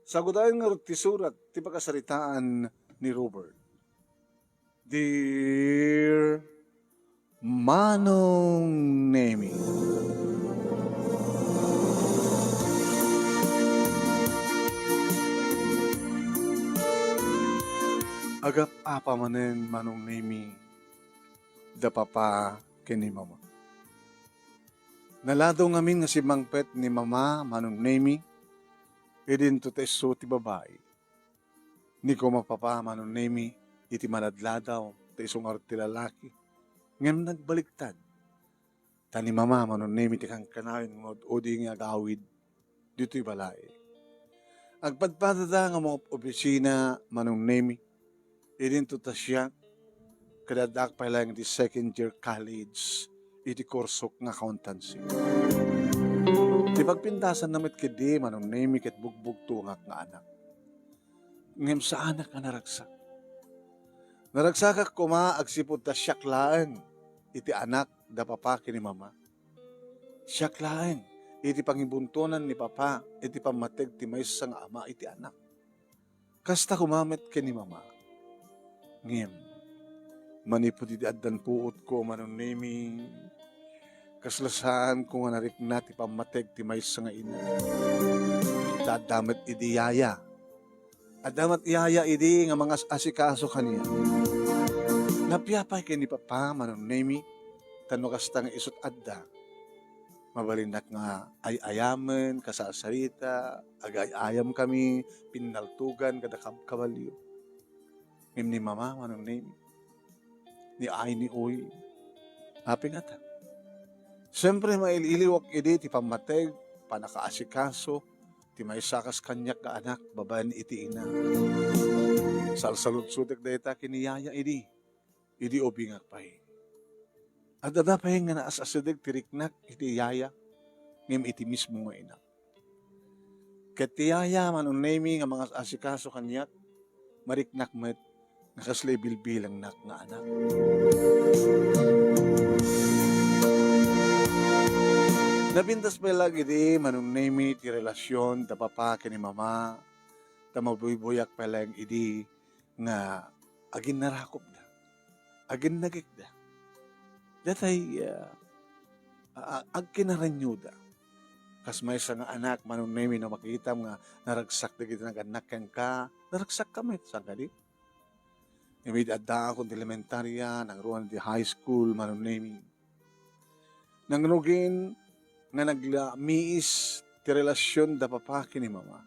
Sagudayan nga ti surat, ti pakasaritaan ni Robert. Dear Manong Nemi, agap apa manen Manong Nemi, da papa kini mama. Nalado ngamin nga si mangpet ni mama Manong Nemi, idin to teso ti babae. Ni ko mapapa Manong Nemi, iti manadladaw, ti isungar ti lalaki. Ngem nagbaliktad. Tani mama Manong Nemi ti kang kanawin ngod odi nga gawid dito'y balay. Agpadpadada nga mga opisina Manong Nemi, idin to tasya, kadadak pa lang di second year college, iti kursok nga accountancy. Di pagpintasan namit kedi Manong Nemi ket bugbog tungak nga anak. Ngem sa anak nga naragsak. Naragsak kuma agsipod ta syaklaan iti anak da papa kini mama. Syaklaan iti pangibuntunan ni papa iti pamateg ti maysa nga ama iti anak. Kasta kumamit kini mama. Ngem manipod iti addan puot ko Manong Nemi. Kaslasaan ko nga narikna ti pamateg ti maysa nga ina. Dadamet idi yaya. Adamat yaya idi nga mga asikaso kaniya. Napiyapay kay ni papa Manong Nemi, tano kasta nga isut adda. Mabalinak nga ay-ayamen, kasasarita, agay-ayam kami, pinaltugan, kada kabalyo. Ngim ni mama Manong Nemi, ni ay ni uy, haping ata. Siyempre maililiwak idi ti pamateg, panakaasikaso, ti may sakas kanyak ka anak, babaen iti ina. Salsalut-sutek dayta kiniyaya idi. Idi obingak pay. At dadapay nga naasasidig tiriknak iti yaya, ngem iti mismo nga ina. Ket ti yaya Manong Nemi nga mga asikaso kanyak, mariknak met, nakaslay bilbilang nak nga anak. Napintas pa lagi di Manong Nemi ti relasyon da papa kini mama, da mabubuyak pa lang idi nga agin narakop da, agin nagik da. Datay agkinaranyo da. Kas may sa nga anak Manong Nemi na makita nga naragsak da kita nag-anak kang ka, naragsak kami sa kadi. Imid adda akong elementarya, nangruan di high school Manong Nemi. Nangrugin nga naglamiis ti relasyon da papa kini mama.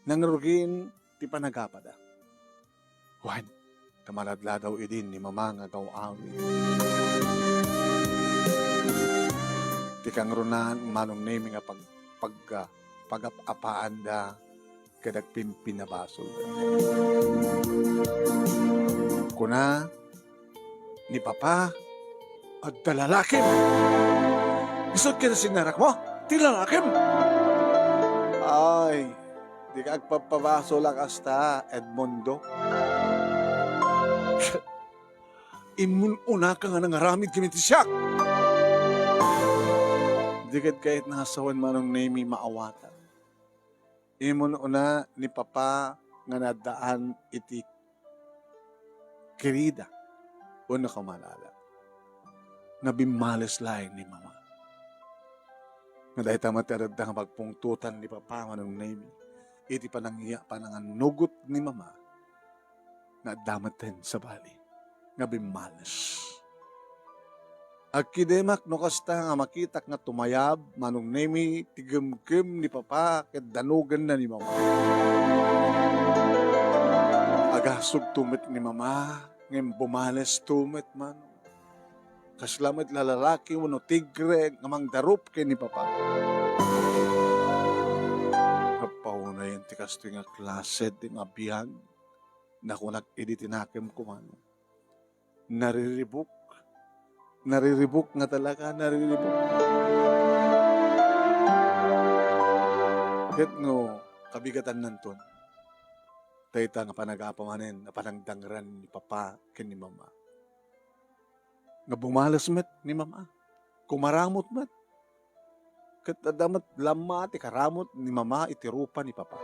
Nangrugin ti panagapada. Juan, kamaladla daw idin ni mama nga gawawi. Ti kangrunan Manong Nemi nga pagapapaan da kadag pinabasol. Kuna ni papa at dalalakim. Isot ka na sinarak mo? Ti lalakim! Ay, di ka agpapabaso lang hasta, Edmundo. Imun una ka nga nangaramid kami ti siyak. Di kahit nasawan Manong Nemi maawatan. Imun una ni papa nga nadaan iti kirida. Una ka malala. Nabimales laing ni mama. Nga dahil tamatadad nga pagpungtutan ni papa Manong Nemi, iti pananganugot ni mama, nga damaten sa bali, nga bimalas. Agkidemak no kasta nga makitak nga tumayab, Manong Nemi, tigem-gem ni papa, ket danugan na ni mama. Agasog tumit ni mama, ngem bumales tumit man. Kaslamit lalalaki wano tigre nga mangdarup kay ni papa. Kapauna yun ti kasto nga klase di nga biyag na kung nag-editinakim ko man. Nariribok nga talaga, nariribok. Ket no, kabigatan nanton. Tayta nga panagapamanin, na panagdangran ni papa ken ni mama. Nga bumalas met ni mama. Kumaramot met. Ket adamat lama ti karamot ni mama iti rupa ni papa.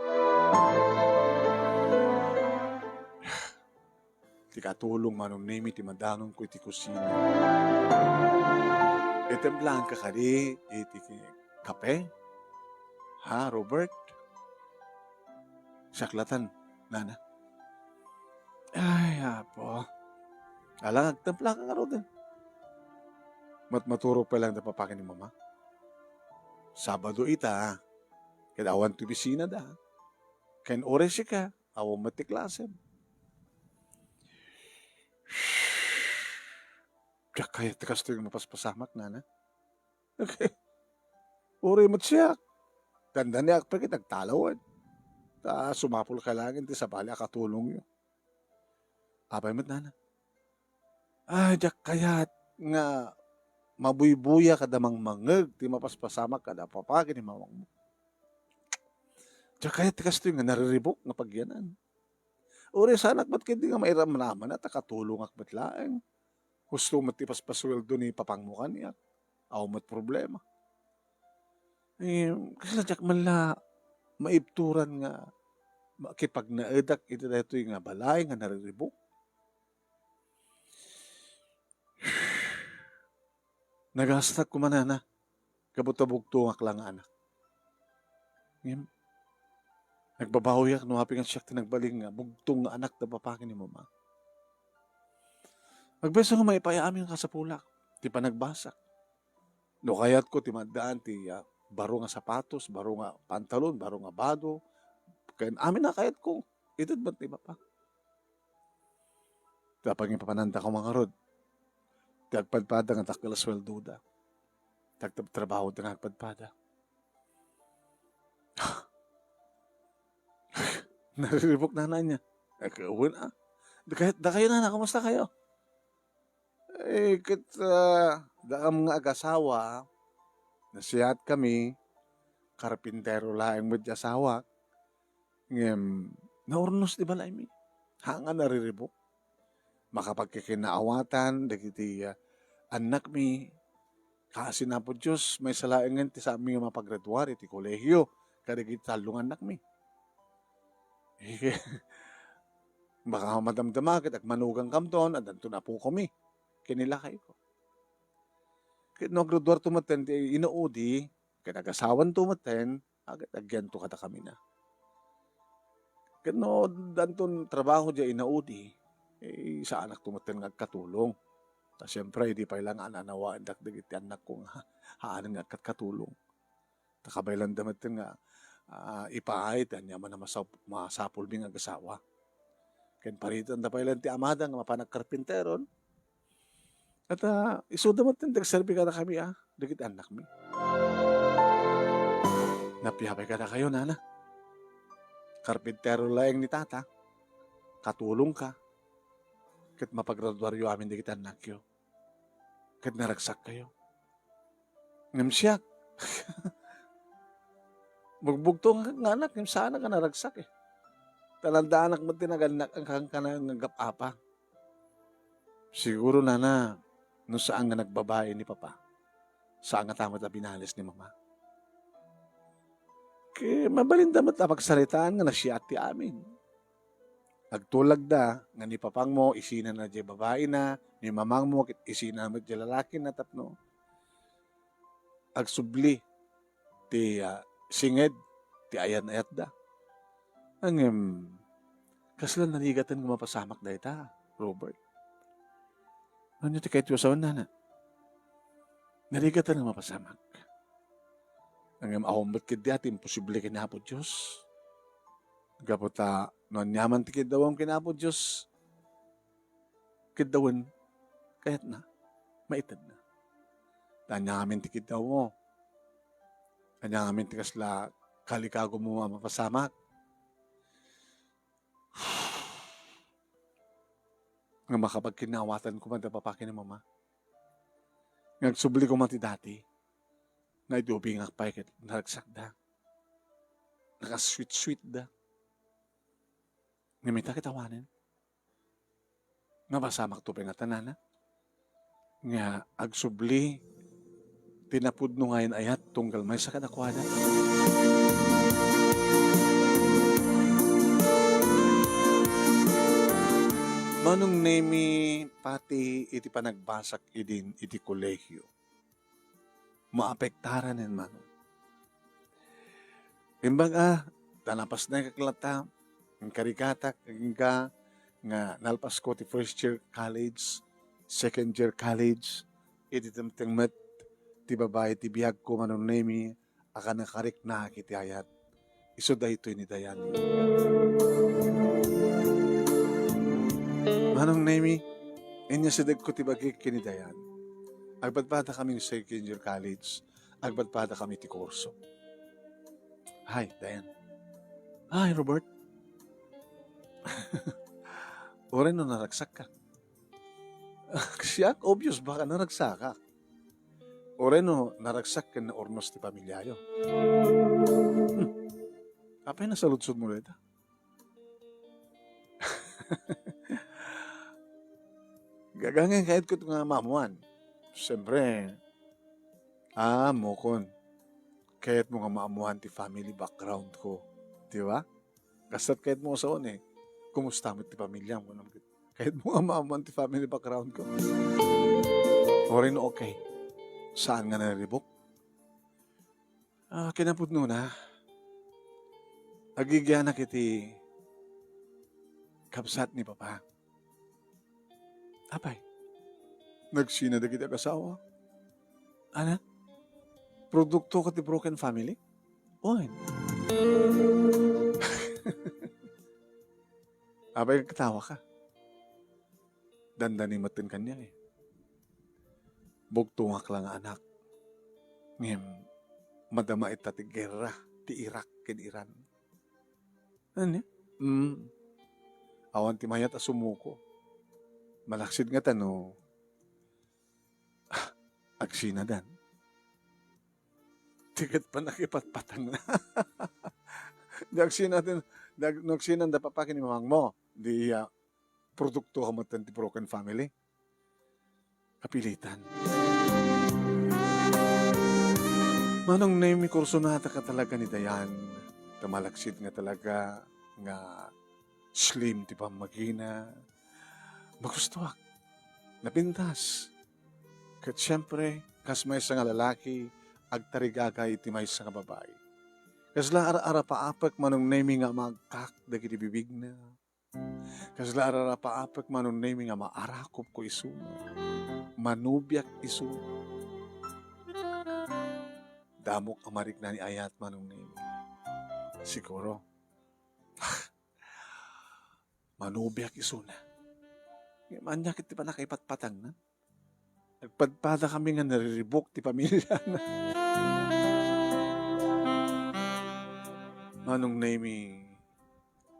Ti katulong manong name iti madanon ko iti kusina. Itemblaan ka kadi iti kape. Ha, Robert? Saklatan, nana. Ay, apo. Alang, agtempla ka nga ro din. Maturo pa lang na papakin ni mama. Sabado ita, kadawan ti bisina da. Kain ores ka, awang matiklasen. Tiyak kaya tikas to yung mapaspasamak, nana. Okay. Uri mat siya. Tanda niya, pagkit nagtalawan. Ta sumapol ka lang, ti sabali akatulong yun. Abay mat, nana. Ay, tiyak kaya nga mabuybuya kada mangmangeg, ti mapaspasamak kada papakin ni mamang mo. Tiyak kaya tikas to yung nariribok nga pagyanan. Uri sanak ba't kindi nga mairam naman at akatulong akbat laeng. Gusto mo tipaspasweldo ni papangmukan niya. Aw mat problema. Kasi nadyak man la maibturan nga makipag naedak iti dito yung nga balay nga nariribok. Nagastak ko man na kabutabugtungak lang anak. Nagbabahoyak numapingan siya tinagbaling nga bugtong nga anak na papakin ni mama. Magbeso nga maipaya amin ka sa pulak. Ti panagbasak. No kayat ko ti maddaan ti baro nga sapatos, baro nga pantalon, baro nga bado. Kaya amin na kayat ko. Itad ba't iba pa? Tapag yung papananda ko mga rod. Tagpadpada nga takkalasweldo da. Tagtrabaho da nga agpadpada. Nariribok na niya. Nagkauwan Da kayo na, kamusta kayo? Daam nga agasawa, nasiyat kami, karpintero laeng mo di asawa, naurnos di balay mi. Hanga nariribok. Makapagkikinaawatan, dagiti anak mi, kasi na po Diyos, may salaengan ti sa aming mapaggraduar, iti kolehyo, kadagiti talong anak mi. Baka madamdamakit, at manugang kam doon, at danto na po kami. Kinilakay ko. Kaya naggraduar tumaten, inuudi, kaya nag-asawan tumaten, agad agyan to kata kami na. Kaya no, danton trabaho dya inaudi, sa anak tumaten nagkatulong. Ta siyempre, di pa ilang ananawaan dagiti anak kong haanan nga katulong. Takabailan damaten nga, ipaay, tanya man na masapul bing agasawa. Kaya paritan da pa ilang ti amada nga mapanagkarpinteron, at isudamat din, nagserbi ka na kami, dagiti anak mi. Napiyapay ka na kayo, nana. Karpintero laeng ni tata. Katulong ka. Kit mapagraduaryo amin dagiti anak yo. Kit naragsak kayo. Ngamsiyak. Bugbugto nga anak, sana ka naragsak eh. Talanda anak mo tinaganak ang kanang gapapa. Siguro, nana, no saan nga nagbabae ni papa, saan nga tamat na binalis ni mama. Kaya mabalindamat na magsalitaan nga na siya at ti amin. Agtulag da, nga ni papang mo, isina na di babae na, ni mamang mo, isina na di lalaki na tapno. Agsubli, ti singed, ti ayan-ayat da. Ang kaslan nanigatan nga mapasamak da ita, Robert. Ano ti kahit yusawan na. Narigatan nga mapasamak. Ang ahombat kid di ati, imposible kinapod Diyos. Gapota, noon yaman ti kidawang kinapod Diyos, kidawan, kahit na, maitad na. Tanya amin ti kidaw mo. Tanya amin ti kasla, kalikago mo mapasamak. Nga makapagkinawatan ko man papakin ni mama. Nagsubli ko man ti dati. Nga idubi nga pa'y naragsak da. Nakasweet-sweet da. Nga may takitawanin. Nga basamak to nga tanana. Nga agsubli, tinapudno ngayon ayat tunggal may sa kadakwada. Manong nemi pati iti panagbasak idin iti kolehyo. Maapektaran en manong. Imbaga, tanapas na kaklata, ang karikatak, nga nalpas ko ti first year college, second year college, iti temtengmet, ti babae ti biyag ko manong nemi, akan nakarik na kiti ayat. Iso da ito ni Dayan. Manong nemi, inya sidag ko ti bagik kini Dayan. Agpadpada kami second year college, agpadpada kami ti kurso. Hi, Dayan. Hi, Robert. Oren no naragsak ka. Siyak, obvious, baka naragsak ka. Oren no naragsak ka na ornos ti pamilyayo. Apay na saludsod mo ulit. Gagangin kahit ko nga mamuan. Siyempre, mukon. Kahit mo nga maamuhan ti family background ko. Di ba? Kasat kahit mo sa kumusta mo ti pamilya mo. Kahit mo nga maamuhan ti family background ko. O rin okay. Saan nga naribok? Kinapod na. Agigyan na kiti kapsat ni Papa. Apay, nagsina na kita kasawa. Ana? Produkto ka ti broken family? Oy. Apay, katawa ka. Dandani matin kanya Bugtungak lang anak. Ngem, madama ita ti gera, ti Iraq ken Iran. Ano? Awan ti mayat asumuko. Malaksid nga tano. Agsinadan. Tigat pa nakipatpatang na. Nagsinan da papakin ni mamang mo. Di produkto ka matan ti broken family. Kapilitan. Manong name kurso na ka talaga ni Dayan. Tamalaksid nga talaga nga slim ti pamagina. Magustuwak. Napintas. Kat siyempre, kas may nga lalaki, agtarigagay iti may nga babae. Kasla ara-ara paapek manong name nga magkak dagiti bibig na. Kasla ara-ara paapek manong name nga maarakop ko isu. Manubiak isu. Damok amarik na ni ayat manong name. Siguro, manubiak iso na. Manya kiti pa nakaipatpatang na. Nagpadpada kami nga nariribok ti pamilya na. Manong name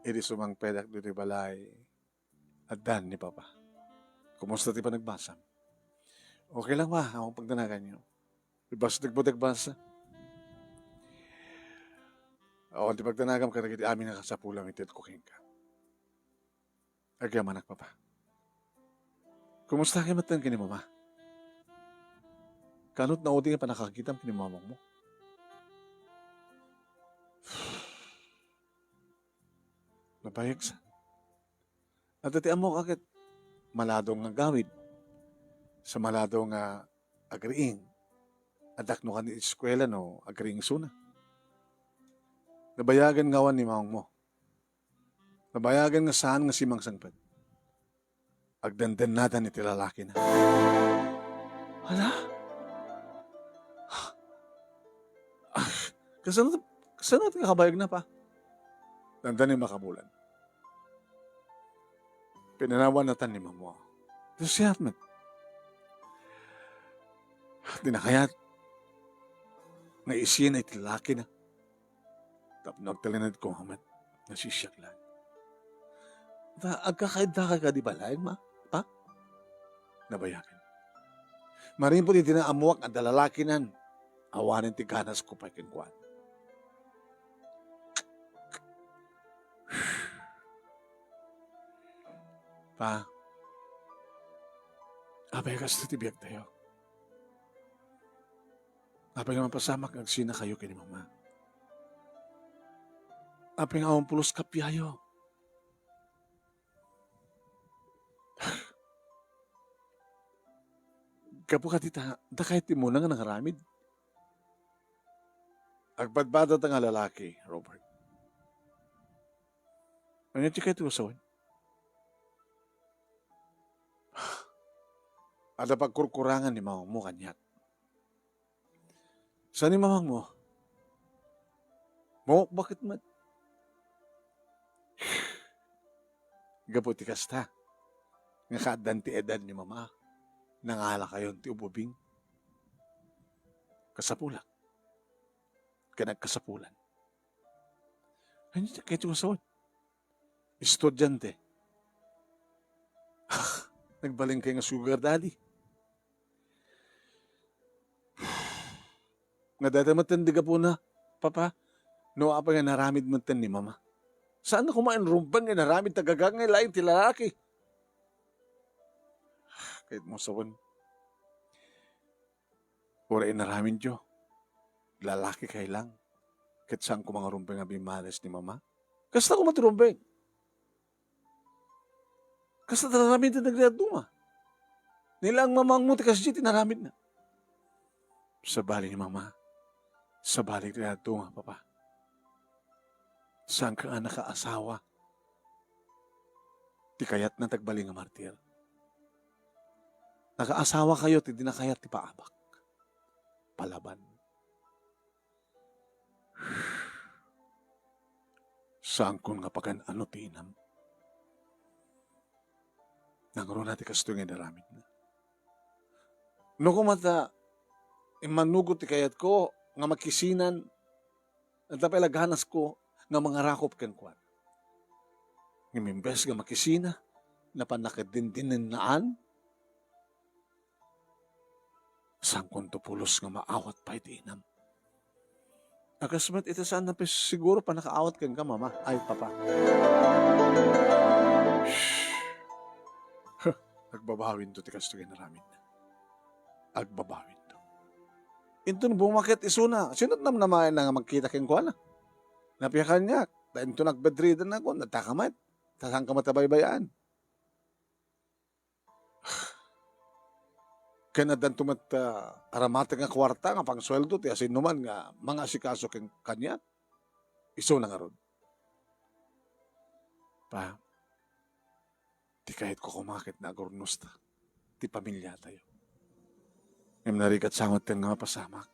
iti sumang pedak do ti balay at dan ni Papa. Kumusta ti pa nagbasam? Okay lang ba? Akong pagdanagan nyo. Ibas nagbasa. O, di pagtanagam ka nagiti amin nga kasapulang itit kuking ka. Agam anak Papa. Kumusta kayo matan kini Mama? Kanot na udi nga pa nakakitam kini mamang mo. Napayag sa. At ati amo kakit maladong nga gawid. Sa maladong nga agriing. Adak no ka ni eskwela no agriing suna. Nabayagan ngawan ni mamang mo. Nabayagan nga saan nga si Mang Sangpad. Agdandan nadan iti lalaki na. Hala? Kasanot kakabayag na pa? Dandan ni makabulan. Pinanawan natan ni mamo. Ito siya man. Dinakayat. Naisiyan ay iti lalaki na. Nagtalinad ko hamat. Nasisyak lang. Agkakaid-dakay ka di balay, ma? Pa? Nabayagan. Marin po di tinaamuak ang dalalaki nan. Awanin ti ganas ko pa kinkwan. Pa, abay kas ti biyag tayo. Abay nga mapasamak agsina kayo kini Mama. Apeng awang pulos kapyayo. Kapukat ita, da kahit ti mo na nga nangaramid. Agpadbada ta nga lalaki, Robert. Ano ti kahit usawan? Ada pagkurkurangan ni mamang mo kanyak. Saan ni mamang mo? Mo, bakit man? Gapot ti kasta. Nga kaadan ti edad ni mama. Nangala kayon ti ububing. Kasapulak. Kanagkasapulan. Ano ti kahit usawan? Estudyante. Nagbaling kayo nga sugar daddy. Nga datamatan di ka po na, Papa, no apa nga naramid man tan ni Mama. Saan na kumain rumbang nga naramid tagagang nga lain ti lalaki? Kahit mo sawan, ora inaramid yo, lalaki kay lang. Kahit saan ko mga rumbang nga bimalas ni Mama. Kasta ko matirumbang. Kasta naramid na nagreaduma. Nilang mamang mo, tikas di tinaramid na. Sa bali ni Mama, sa balik na ito nga, Papa. Saan ka nga nakaasawa? Ti kayat na tagbali nga martir. Nakaasawa kayo, ti dinakayat ti paabak. Palaban. Saan kun nga pagan ano ti inam? Nangro natin kasto nga naramid na. No kumata, imanugot ti kayat ko, nga makisinan, at tapay laghanas ko, nga mga rakop ken kwan. Ngimimbes nga makisina, na panakadindinin naan, sangkon to pulos nga maawat pa iti inam. Akasmat ito saan na siguro pa nakaawat ken ka, Mama. Ay, Papa. Agbabawin to ti kasto naramid na. Agbabawin. Ito bumakit isuna. Sino't namnamayan na nga magkita keng kuha na. Napiyakan niya. Ito nagbedridan ako. Natakamat. Tasang ka matabaybayaan. Kaya nadan tumat aramata nga kwarta nga pang sweldo. Ti asin naman nga mga asikaso keng kanya. Iso na nga ron. Pa, di kahit ko kumakit na agornusta. Ti pamilya tayo. Ngayon narikat sangot ka nga mapasamak.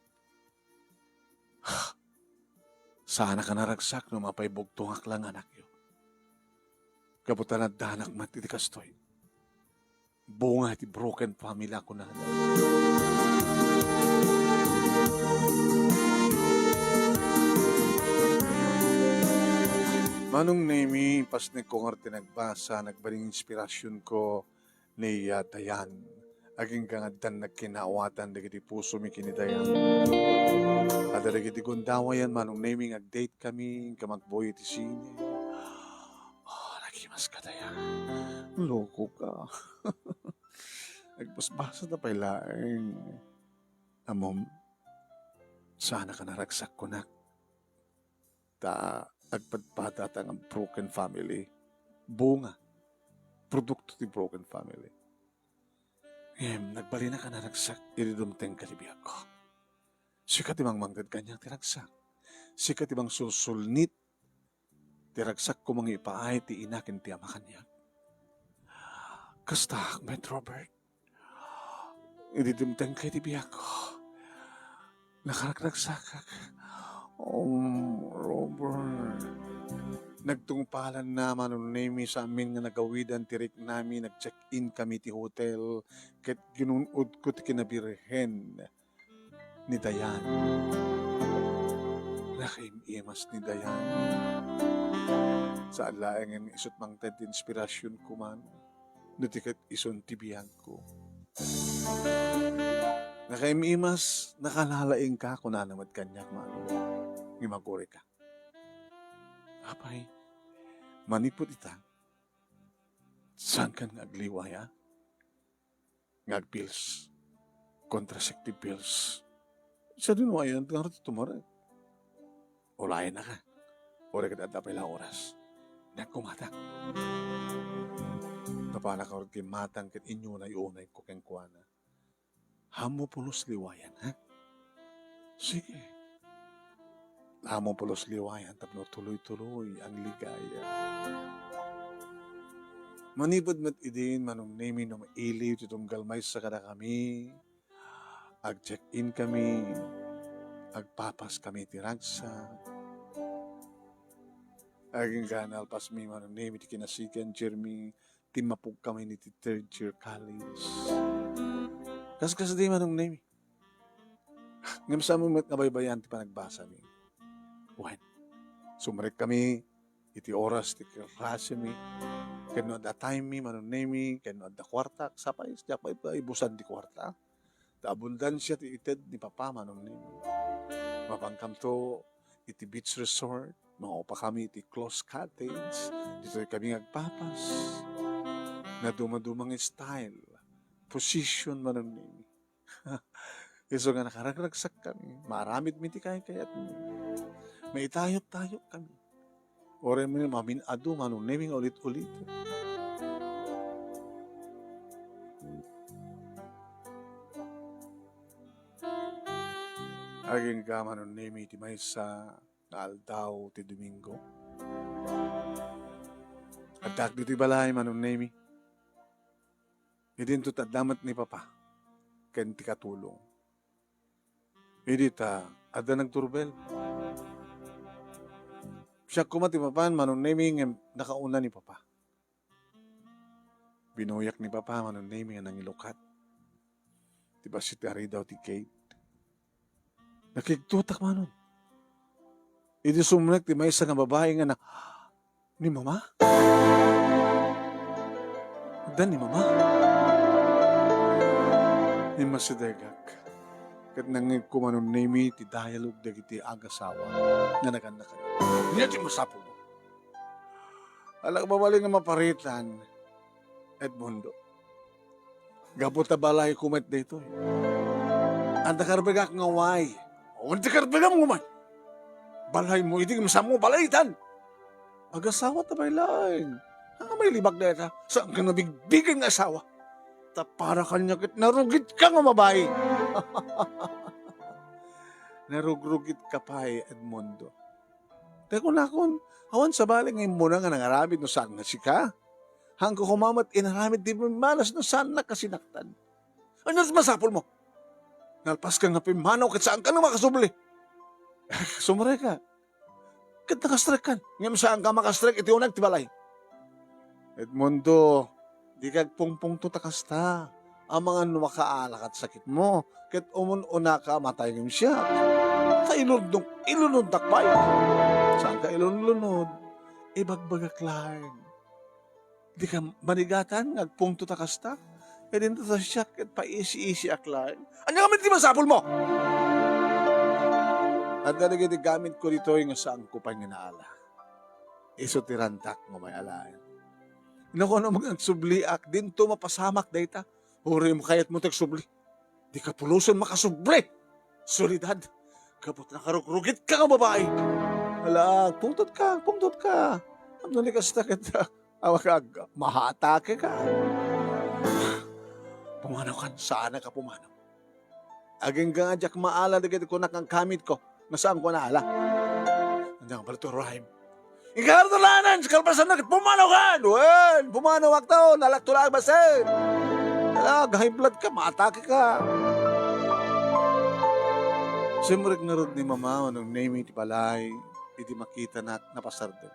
Sana ka naragsak no mapaybugtungak lang anak yo. Kabutan at danak matitikastoy. Bunga iti broken family ako na. Manong Nemi, pas ni Kongar tinagbasa, nagbaling inspirasyon ko ni Dayan. Aging kangadan nagkinaawatan dagiti puso mi kinidayan. Ada dagiti gundawayan manong naming ag-date kami, kamagboy iti sine. Nagimas ka dayan. Loko ka. Nagpasbasa na pailaing. Amom, sana ka naragsak ko na. Ta agpadpadat ang broken family. Bunga. Produkto ti broken family. Nagbali na ka naragsak, iridumteng kalibiyag ko. Sikat ibang manggad kanyang tiragsak. Sikat ibang susulnit, tiragsak ko mga ipaay, ti inakin ti ama kanyang. Kasta, Met Robert, iridumteng kalibiyag ko. Nakaragsak. Robert. Nagtungpalan naman ng name sa amin nga nagawidan tirik namin, nag-check-in kami ti hotel, ket ginunod ko ti kinabirhen ni Dayan. Nakaimimas ni Dayan. Sa alaengan isot mang ted inspirasyon ko man, nutikat ison tibiyag ko. Nakaimimas, nakalalaing ka kung nanamad kanyak mano. Ngimagore ka. Apay, manipot ita. Saan ka ngagliwaya? Ngagpills. Contraceptive pills. Sa din mo ayan, nga rin tumara. Ulayan na ka. Ora ka dadapay la oras. Nagkumatang. Napala ka rin matang kit inyo na iunay ko keng kuwana. hamo pulos liwayan, ha? Sige. Hamo pulos liwayan, tapno tuloy-tuloy ang ligaya. Manipod mat idin, manong name no mailiw, titong galmay sa kada kami, ag-check-in kami, agpapas kami tiragsa, aging ganal pas mi manong name iti kinasigan, Jeremy, timapog kami ni ti third year college. Kas di manong name. Ngam sa mo mat nabaybayan ti panagbasa mi. When? Sumrek kami, iti oras ti klase mi, kano da time mi, manong name mi, kano da kwarta, sapay, sapay pa, ibusan di kwarta. Ta abundansya ti ited ni papa, manong name mi. Mapangkam to, iti beach resort, maupa kami iti close cottage, dito kami agpapas, na dumadumang style, position manong name. Iso nga nakaragragsak kami, maramid mi ti kayat mi. May tayok-tayok kami. Ore mo maminado, manong name nga ulit-ulit. Aging ka manong name iti maysa na aldaw ti Domingo. At dito balay manong name. Idin to tadamat ni papa. Ken ti katulong. Idi ta, ada nagturbel. Siya kumati papan, manong naming nakauna ni papa. Binuyak ni papa, manong naming ang ilukat. Diba si Tari daw ti Kate? Nakiktutak manon. Idi sumunak ti may isang babae nga na, ni mama? Dan ni mama? Ni Masidegak. Kat nangig kumanon name ti dialogue dagiti agasawa nga naganakan. Hindi ti masapo mo. Alag babali nga maparitan Edmundo. Gabot ta balay kumet dito. Anda karbegak nga way. Anda karbegak mo man. Balay mo iti masamo balaytan. Agasawa ta baylain. May libag na ita. Saan ka nabigbigan nga asawa? Ta para kanya kit narugit ka nga mabayi. Narugrugit ka pa Edmundo. Teko na kon, awan sa bali ngayon muna nga nangaramid no saan nga sika. Hanggang kumamat inaramid di mo malas no saan na kasinaktan. Ano masapol mo? Nalpas ka nga pimanaw kat saan ka na makasubli. Sumare ka. Kat nakastrek kan. Ngayon saan ka makastrek iti unag tibalay. Edmundo, di kag pungpung tutakasta. Ang mga numakaalak at sakit mo. Kat umun-una ka matay ng siya. Sa ilunod takpay. Saan ka ilunod? Ibagbagak lang. Di ka manigatan, nagpung tutakasta. E din sa siya, kat paisi-isi aklan. Ano kami di masapol mo? At nalagay di gamit ko dito yung saan ko pa nga naala. Iso tirantak mo may alayan. Naku ano mga subliak, din to mapasamak dayta. Uri mo kayat mo tagsubli. Di ka puluson makasubli. Solidad. Kapot na karukrugit ka nga babae. Hala, pungtot ka. Ano ni kasta kita? Awag mahatake ka. Pumanaw ka. Saan ka pumanaw? Aging gangadyak maala na ko nakang kamit ko. Nasaan ko naala? Nandiyan ka pala to rhyme. Ikartulanan, sa kalpasan na pumanaw ka. Well, pumanaw aktaw. Nalaktulaan basin. High blood ka, maatake ka. Siyempre nga rin ni mama, nung name iti palay, iti makita na napasardan.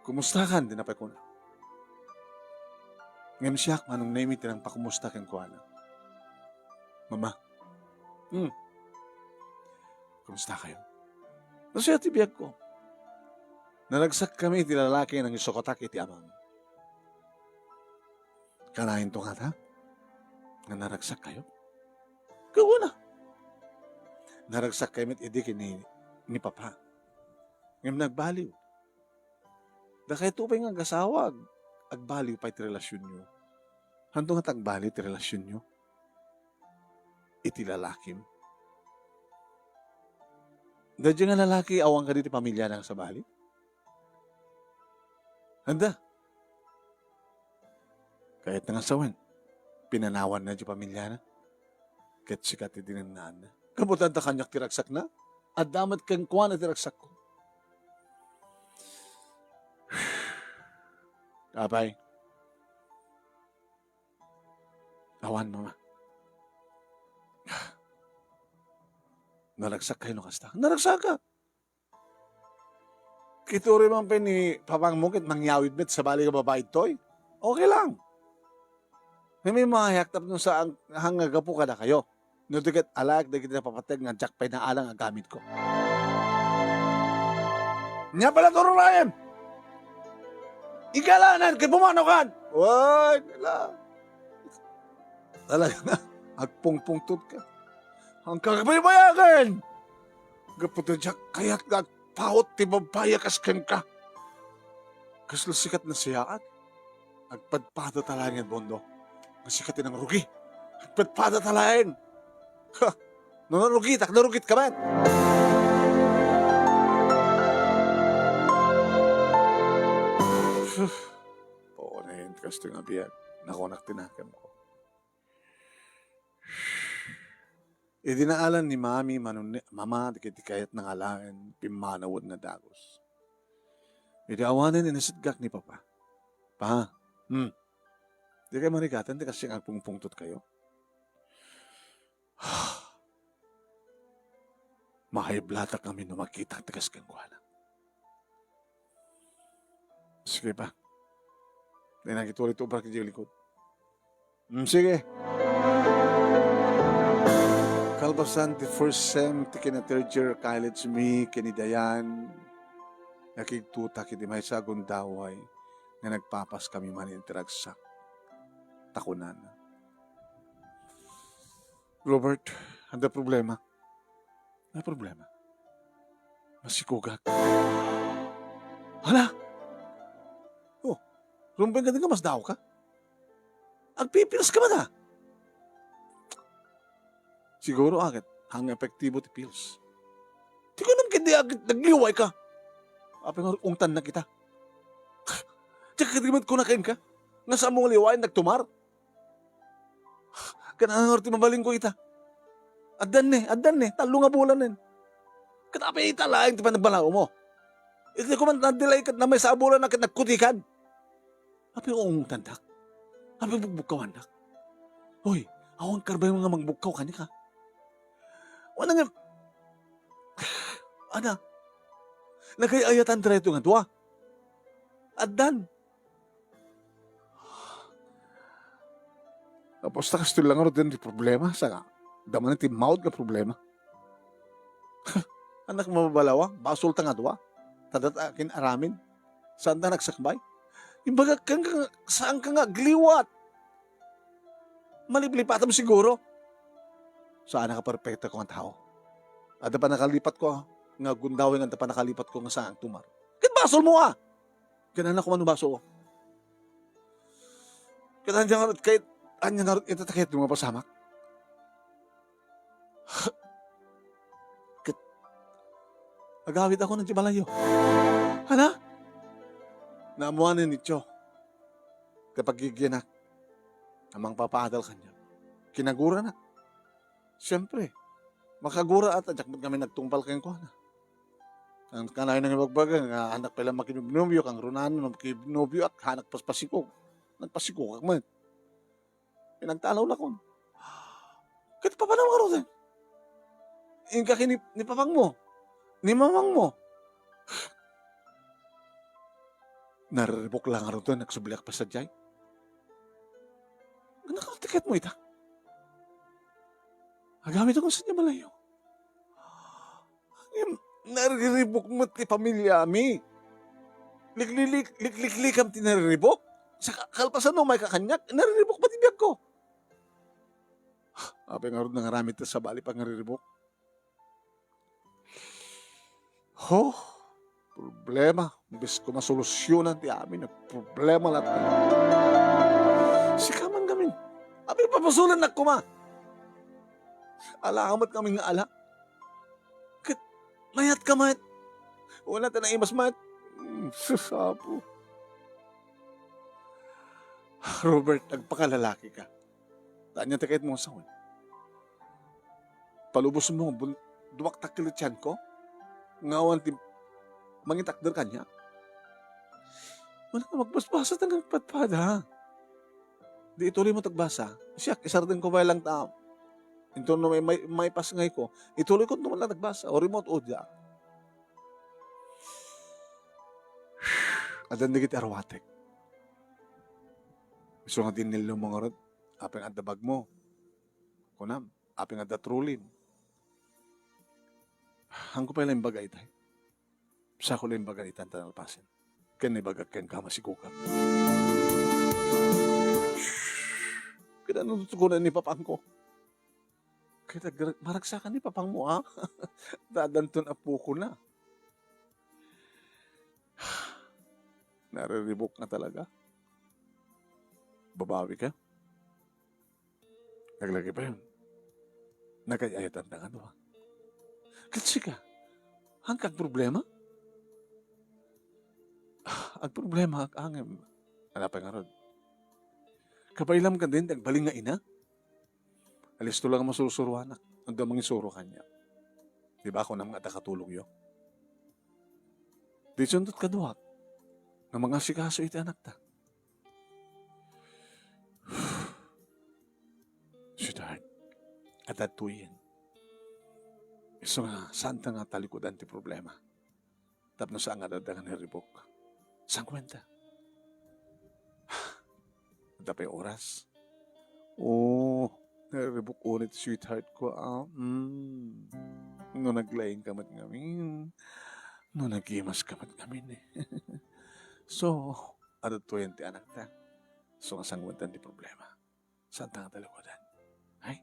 Kumustakan, din napay ko na. Ngayon siya, manong name iti nang pakumustakan ko na. Mama, kumusta kayo? Kasi ati biyag ko. Naragsak kami iti lalaki ng isokotak iti amang. Kanahin to nga ta? Nga naragsak kayo? Gawa na. Naragsak kayo mit idi ni Papa. Ngayon nagbaliw. Dahil tupay nga gasawag. Agbaliw pa iti relasyon nyo. Hando nga tagbaliw iti relasyon nyo. Iti lalakim. Dahil nga lalaki, awang ka diti pamilya ng sa bali. Handa. Kahit nga sawan. pinanawan na di pamilya na. Ket sikat dinanaan na. Kamutan ta kanyak tiragsak na. At damat kang kuha na tiragsak ko. Abay. Awan mama. Naragsak kayo no kasta. Naragsak ka. Kituri man pa ni papang mo kit mangyawid met sa bali ka babae toy. Okay lang. May mga hayaktap nung sa hangagapo ka na kayo. No tiket alag na kita papatag nga jackpay na alang ang gamit ko. Nya pala turo Ryan. Ikalanan kay pumanokan. Why nila. Talaga na. Agpungpungtod ka. Ang kagabaybayagan. Gaputo jack kayak pahot ti babaya kasken ka. Kaslo sikat na siyaan. Agpadpada talangin bondo. Masikatin ang rugi. Agpadpada talangin. Ha! Nung narugit, narugit ka man. Oo na yun. Kasto nga biyan. Nakunak tinakam ko. Idinaalan ni Mami, Mama, dikit-dikayat ng alangan, pimanawad na dagos. Idawanan inasidgak ni Papa. Pa, di kayo marigatan, di kasi ang pungpungtot kayo. Mahaiblatak kami na makita at tigas kang kuhanan. Sige pa. Di nakitulit ubra kajig likod. Sige. Kalbasan ti first sem ti kina third year college mi kinidayan nakigtuta kiti may sagon daway nga nagpapas kami man interagsak takunan. Robert, ada problema. May problema. Masikugak. Hala! Oh, rumpin ka din ka, mas daw ka? Agpipilas ka ba na? Siguro agad, ang epektibo ti pills. Di ko nang kindi agad nagliway ka. Api nga ungtan na kita. Tsaka katimat ko na kain ka. Nga saan mong liwain nagtumar. Kanang orti mabaling ko ita. Adan ne, talo nga bulan nen. Katapi ita laing ti panagbalaw mo. Ito ko man nadilay kat na may sabulan na kat nagkutikan. Api ungtan dak. Api bugbukawan dak. Hoy, awang karbay mga magbugkaw ka. Wala nga, ana, nagayayatan direto nga tuwa. Adan. Tapos takas ito lang din di problema sa daman na ti maud ka problema. Anak mababalawa, basol ta nga tuwa. Tadat akin aramin. Saan ta nagsakbay? Imbaga kang saan ka nga gliwat. Maliplipatan mo siguro. Saan ka perfecta ko ang tao? Ada pa nakalipat ko, nga gundawin nga pa nakalipat ko nga saan tumar. Kit basol mo Ganaan ako man baso ko. Kahit anyang nga itatakit mo mapasamak. Kit agawid ako ng Jibalayo. Hala? Naamuanin ni Cho. Kapag giginak, amang papaadal kanya. Kinagura na. Siyempre, makagura at adyak kami nagtungpal kayong kuha na. Ang kanay nang ibagbaga, nga anak pala makinubnubyo, kang runano, makinubnubyo at hanak paspasikog. Nagpasikog kag man. Pinagtalaw na ko. Kaya pa pa naman ka rin. Yung kaki ni papang mo, ni mamang mo. Nariribok lang nga rin, nagsubliak pa sa jay. Nakatiket mo ita. Agamit ako sa niya malayo. Nariribok mo ti pamilya mi. Liklikam ti nariribok. Sa kalpasan no may kakanyak, nariribok pa ti biyag ko. Ape nga rin nangaramit sa bali pang nariribok. Problema. Bis ko masolusyonan ti amin na problema lahat. Sikaman gamin. Ape papasulan na kuma. Alahamat kaming nga ala. Kit, mayat ka mat. Wala ta na imas mat. Susapo. Robert, nagpakalalaki ka. Tanya ta kahit mo sa palubos mo, duwak takilit yan ko. Ngawan ti mangitakder kanya. Wala ka magbasbasa tangang patpada. Di ituloy mo tagbasa. Siya, isardin ko ba lang tao. Ito no may pasngay ko. Ituloy ko naman lang nagbasa. O remote audio. Adan digit arwatek. Gusto nga din nilo mga rod. Apeng at dabag mo. Kunam. Apeng at datrulin. Hangko pa lang bagay tayo. Sa ko lang bagay itan tanalpasin. Kaya bagag kang kama si Kuka. Kaya natutugunan ni papang ko. Kaya maragsakan ni papang mo ha. Dadanton apo ko na. Nariribok na talaga. Babawi ka. Naglagay pa yun. Nagayayatan na ano ha. Kasi ka. Hanggang problema? Ang problema, angem. Hanapay nga rod. Kapailam ka din, nagbaling nga ina. Alis to lang ang masusuruanak. Ang damang isuro kanya. Di ba ako na mga katulong yun? Di sundot ka duwak. Ng mga sikaso iti anak ta. Sweetheart, at atuyin. Iso nga, saan ta nga talikodan ti problema? Tapno saan nga dadangan ni Ribok? Saan kwenta? Dapay oras. Oh, Ribok ulit, sweetheart ko. No naglaing kamat ngamin. No nagimas kamat ngamin eh. So, ano 20 anak ta? So, kasangwatan di problema. Saan ta nga talikodan? Ay,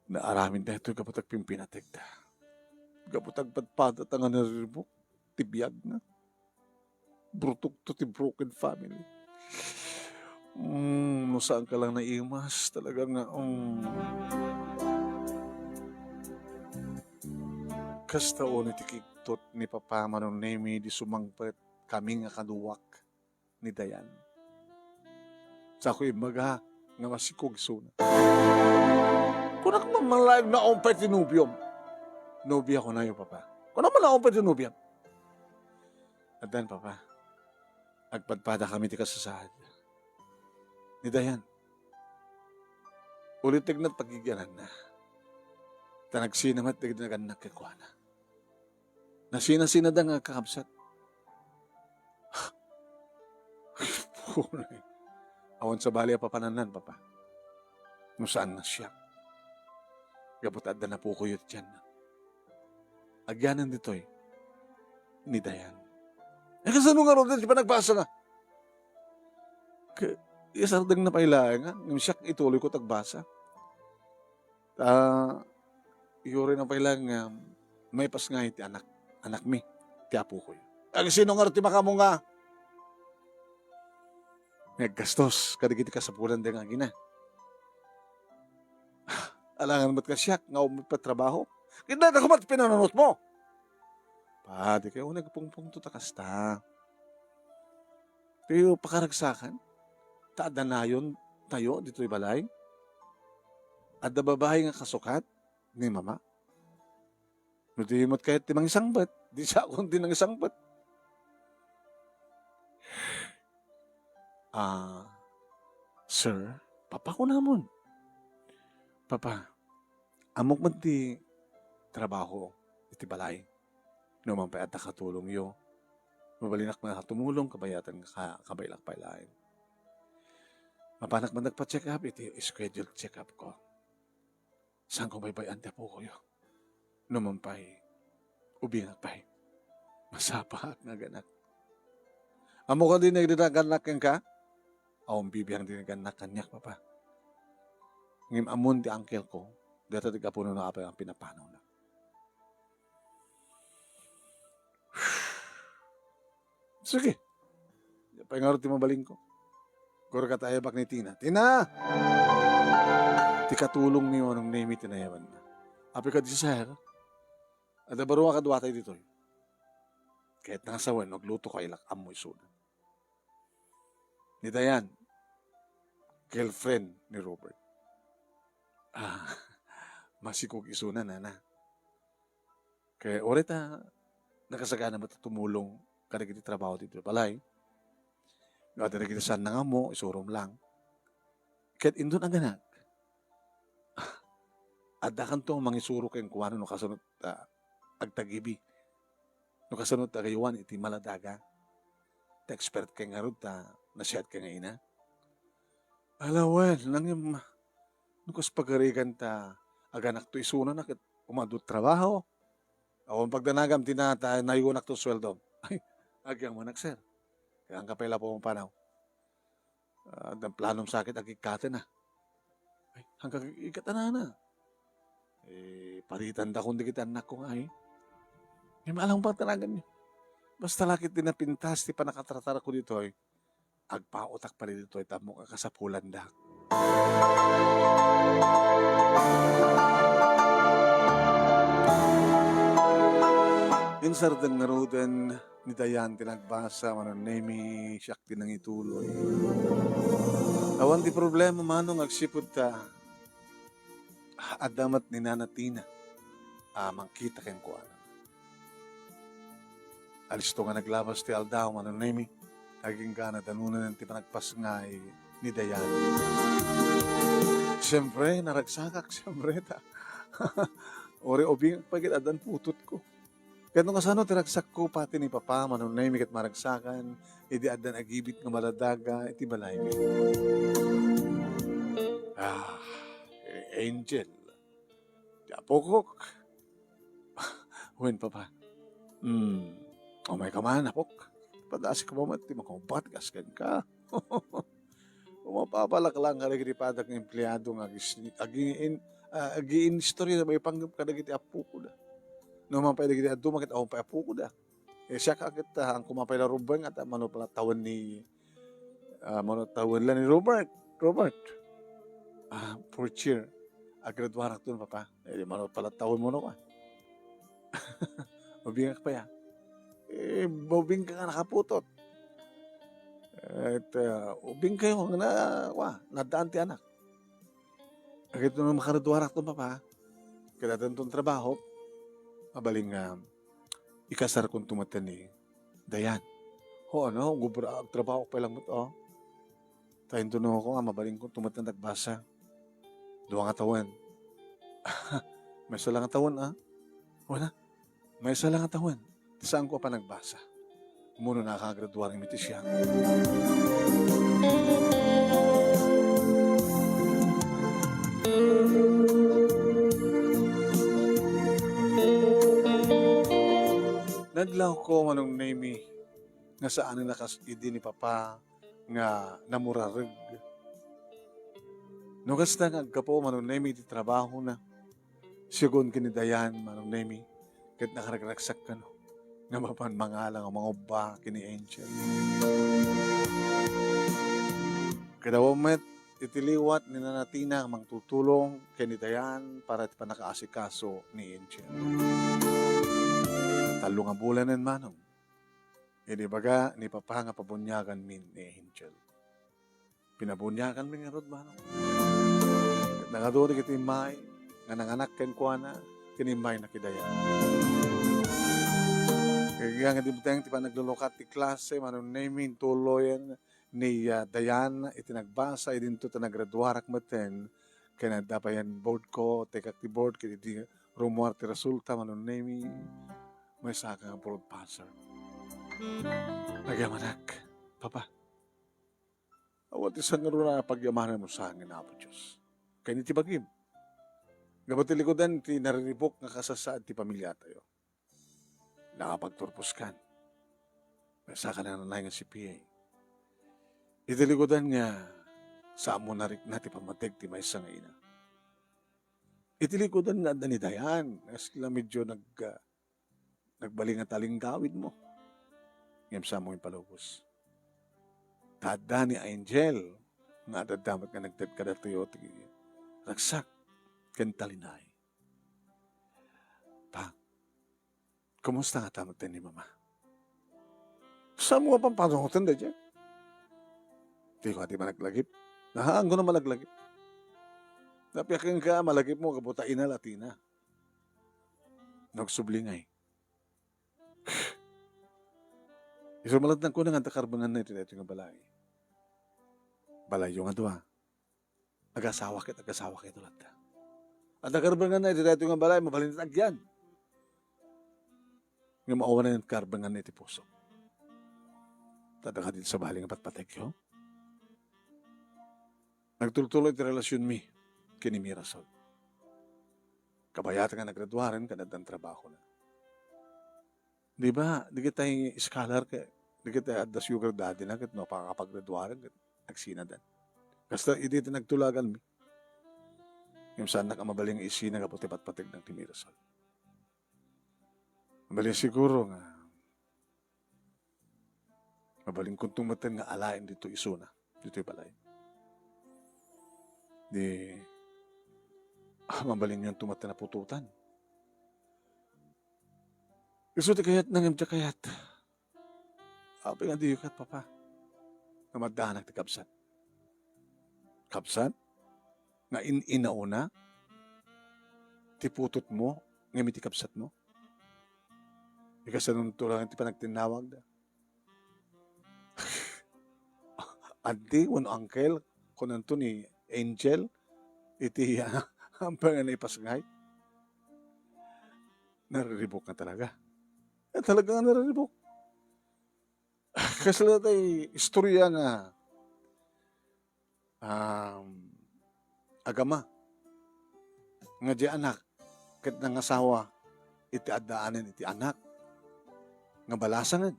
naaramin na ito kapatag pimpinatek ta. Kapatag patpada ta nga nariribok. Tibiyag na. Brutok to ti broken family. No saan ka lang naimas. Talaga nga, Kasta o ni tikiktot ni Papa Manong Nemi di sumangpet kami nga kaduwak ni Dayan. Sa ako'y maga nga masikog suna. Kung ako mamalayag na umpet ni Nubium, Nubia ko na yung Papa. Kung naman na umpet ni Nubium. At then, Papa, agpadpada kami ti kasasahad. Ni Dayan. Ulitig na't pagigyanan na. Tanagsinamat tignagan na kikwana. Nasina-sinada nga kakabsat. Awan sa bali papananan, Papa. No saan na siya. Gaputad na po kuyot dyan. Agyanan dito'y ni Dayan. Eh, kasi nung araw din, di pa nagbasa na? Isardang na pailayan nga. Yung siyak ituloy ko tagbasa. Yuri na pailayan nga, may pas nga iti anak mi, ti apo ko yun. Ang sino nga ti makamo nga? Naggastos, kadigiti ka sa pulan din nga gina. Alangan ba't ka siyak, nga umipatrabaho? Kinada ko ba't pinanunot mo? Pa, di kayo nagpungpung to takasta. Pero pakaragsakan, taada na yun tayo dito'y balay. At na babae nga kasukat ni Mama. No di mo't kahit timang isang bat, di sa akong din ng isang bat. Sir, Papa ko namon. Papa, amok man ti trabaho iti balay. No man pa at nakatulong yo. Mabalinak na tumulong, kabayatan kabaylak pailain. Mapanak man nagpa-check up, iti scheduled check up ko. Saan ko may bayan po ko yo? No man pa'y ubingat pa'y masapa at naganak. Amo ka din nagdinaganak yan ka? Awang bibiyang dinaganak kanyak, Papa. Ngim amon di uncle ko, dito di kapuno na kapag ang pinapanaw na. Sige. Pahingarot ti mabaling ko. Kuro ka tayo bak ni Tina. Tina! Ti katulong ni Manong Nemi tinayawan na. Api ka di sa her. At baro ka duwatay dito. Kahit nasawan, nagluto ka ilak amoy sudan. Ni Dayan, girlfriend ni Robert. Ah, masikog isunan na. Kaya orita, nakasagana ba tumulong kada kiti trabaho dito palay. Yung ada kita saan nga mo, isurom lang. Kahit indon ang ganak, ada kan to mangisuro kayong kuwano no kasunod agtagibi. No kasunod kayuan iti maladaga. Ta expert kay nga rod nasyat kay nga ina. Alawan, lang yung nukas pagarigan aganak to isuna na kat umadot trabaho. Awan pagdanagam tinata nayunak to sweldo. Ay, agyang manak sir. Kaya ang kapela po mong panaw. Ang planom sakit agikatan na. Ay, hanggang ikatan na. Paritan da kundi kita anak ko nga eh. May maalang pang tanagan niyo. Basta lakit din na pintas, di pa nakatratar ko dito eh. Agpautak pa rin dito eh, tamo ka kasapulan da. Insardan nga rodan, ni Dayan tinagbasa, manonemi, siyak din ang ituloy. Awan di problema manong agsipod adamat ni nanatina, mangkita kayong kuwan. Alis to nga naglabas ti Aldaw, manonemi, naging ka na tanunan ng tipanagpas nga ni Dayan. Siyempre, naragsakak, siyempre ta. Ore obing pagit adan putot ko. Kaya nung kasano tiragsak ko pati ni Papa, manunay mikat maragsakan, idi adan agibit nga maladaga, iti balay mi. Angel. Di apokok. Wen Papa. May kaman apok. Padasi ka ba mati, makumpat kaskan ka. Umapapalak lang ka rin padak ng empleyado nga agiin istorya na may panggap ka na giti apo ko na. Naman pa giti adu makita akong pa apo ko na. Siya kakit ang kumapay na Robert at mano pala tawan lang ni Robert. For cheer. Agradwarak doon papa. Mano pala tawan mo na ka. Mabingak pa ya. Mabing ka nga nakaputot. At ubing kayo nadaan ti anak. Agad nung makaradwarak to papa, kaya tong trabaho, mabaling ikasar kong tumatan ni Dayan. Gubra trabaho pa lang mo to. Tayo doon ako mabaling kong tumatan nagbasa. 2 katawan. May isa lang katawan Wala. May isa lang katawan. Saan ko pa nagbasa? Muna nakakagraduar ng mitis siya. Naglaw ko manong name nga saan na idi ni Papa nga namurarag. No kasta nga agkapo manong name di trabaho na. Sigon kinidayan manong name kahit nakaragragsak ka no. Nga mapan mangalang ang mga uba kini Angel. Kadawamet itiliwat ni Nanatina ang magtutulong kinidayan para at panakaasikaso ni Angel. Talo nga bulanan manong. Ini baga ni Papa nga pabunyagan min ni Angel. Pinabunyagan min nga rod manong. Nangadori kiti may nga nanganak ken kuana kinimay na kidayan. Kaya nga dibutang ti panaglulukat ti klase manong naming tuloyan ni Dayan itinagbasa idinto ta nagraduarak maten kaya dapayan board ko tekak ti board kaya di rumuar ti resulta manong naming may saka nga board passer. Nagyamanak, Papa. Awat isang nga na pagyamanan mo sa hangin na po Diyos. Kaya ni ti bagim. Gabat likodan ti nariribok nga kasasaan ti pamilya tayo. Nakapagturpos kan. May saka na nanay nga si PA. Itilikodan niya sa amo na rin natin pamateg ti may nga ina. Itilikodan nga ni Dayan. Sila medyo nagbaling at aling gawid mo. Ngayon sa mo yung palubos. Tada ni Angel nga adadamat nga nagtad ka datoyo ragsak kentalinay. Pa, kumusta nga tamag ni Mama? Saan mo pang panuhutan da dyan? Di ko ati malaglagip. Nahaan ko na malaglagip. Napiyakin ka, malagip mo, kabutain na Latina. Nagsublingay. Isumalad ko na nga takarbangan na ito nga balay. Balay yung adwa. Agasawa kit ulat. At takarbangan na ito nga balay, mabalinatag yan. Nga maawa na yung karbangan na iti puso. Tadaka din sa baling patpatek yo. Nagtuloy iti relasyon mi, kini Mirasol. Kabayata nga naggraduaran, kanadang trabaho na. Di ba, di kita yung scholar ka, di kita at the sugar daddy na, kat no, pakakapag-graduaran, nagsinadan. Basta, hindi ito nagtulagan mi. Yung saan nakamabaling isina, kaputi patpatig ng Timirasol. Mabaling siguro nga, mabaling kuntong matan nga alain dito isuna, dito balay. Di, mabaling yung tumatan na pututan. Gusto ti kayat nangam ti kayat. Apa nga di kat papa. Namadanak ti kapsat. Kapsat? Nga inauna? Ti putot mo? Ngami ti kapsat mo? Ikasan nung tulang ti panagtinawag da. Adi, un uncle, kunanto ni Angel, iti ang panganay pasangay. Nariribok na talaga. Talaga nga nariribok. Kasi lang tayo, istorya nga, agama, nga di anak, kat ng asawa, iti adaanan iti anak, nga balasangan,